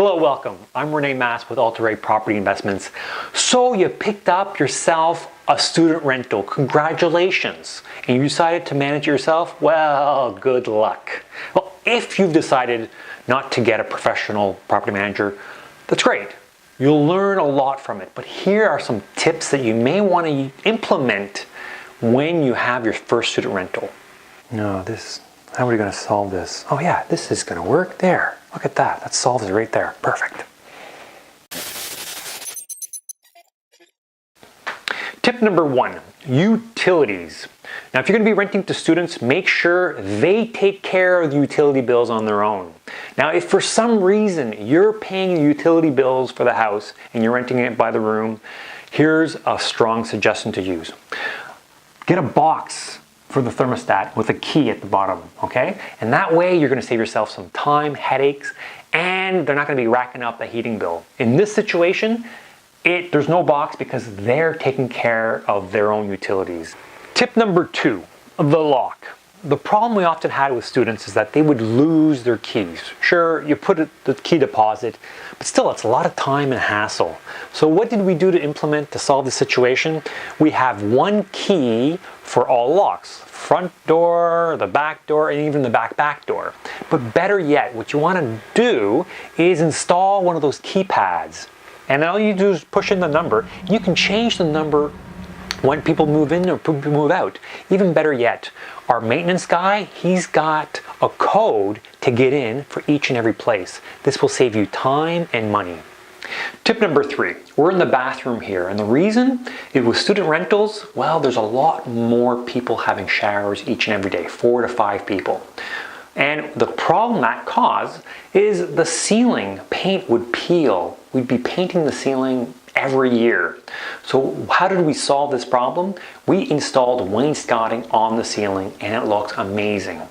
Hello, welcome. I'm Rene Mast with AlterRate Property Investments. So you picked up yourself a student rental. Congratulations. And you decided to manage it yourself? Well, good luck. Well, if you've decided not to get a professional property manager, that's great. You'll learn a lot from it. But here are some tips that you may want to implement when you have your first student rental. No, how are we going to solve this? Oh yeah, this is going to work there. Look at that. That solves it right there. Perfect. Tip number 1, utilities. Now, if you're going to be renting to students, make sure they take care of the utility bills on their own. Now, if for some reason you're paying the utility bills for the house and you're renting it by the room, here's a strong suggestion to use. Get a box for the thermostat with a key at the bottom, okay? And that way you're gonna save yourself some time, headaches, and they're not gonna be racking up the heating bill. In this situation, there's no box because they're taking care of their own utilities. Tip number 2, the lock. The problem we often had with students is that they would lose their keys. Sure, you put the key deposit, but still it's a lot of time and hassle. So what did we do to implement to solve the situation? We have one key for all locks. Front door, the back door, and even the back door. But better yet, what you want to do is install one of those keypads. And all you do is push in the number. You can change the number when people move in or people move out. Even better yet, our maintenance guy, he's got a code to get in for each and every place. This will save you time and money. Tip number 3, we're in the bathroom here, and the reason is with student rentals, well, there's a lot more people having showers each and every day, 4 to 5 people. And the problem that caused is the ceiling paint would peel. We'd be painting the ceiling every year. So how did we solve this problem? We installed wainscoting on the ceiling and it looks amazing.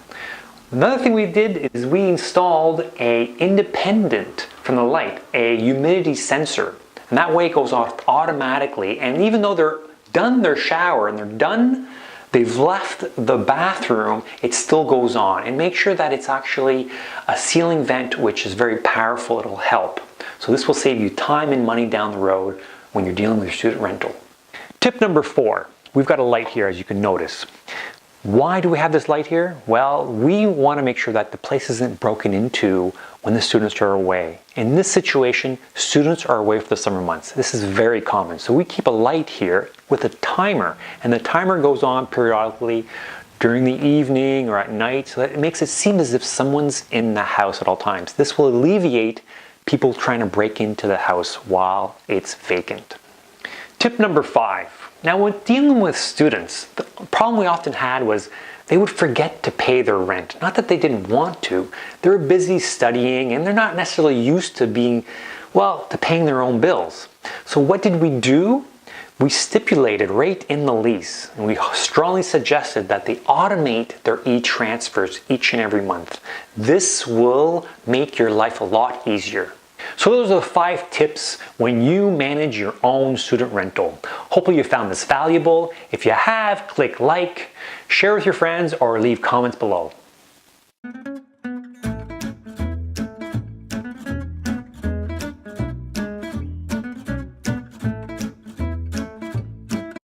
Another thing we did is we installed a independent from the light, a humidity sensor. And that way it goes off automatically. And even though they're done their shower and they've left the bathroom, it still goes on. And make sure that it's actually a ceiling vent, which is very powerful. It'll help. So this will save you time and money down the road when you're dealing with your student rental. Tip number 4, we've got a light here, as you can notice. Why do we have this light here? Well, we want to make sure that the place isn't broken into when the students are away. In this situation, students are away for the summer months. This is very common. So we keep a light here with a timer, and the timer goes on periodically during the evening or at night, so that it makes it seem as if someone's in the house at all times. This will alleviate people trying to break into the house while it's vacant. Tip number 5. Now, when dealing with students, the problem we often had was they would forget to pay their rent. Not that they didn't want to. They were busy studying and they're not necessarily used to to paying their own bills. So what did we do? We stipulated right in the lease, and we strongly suggested that they automate their e-transfers each and every month. This will make your life a lot easier. So those are the 5 tips when you manage your own student rental. Hopefully you found this valuable. If you have, click like, share with your friends, or leave comments below.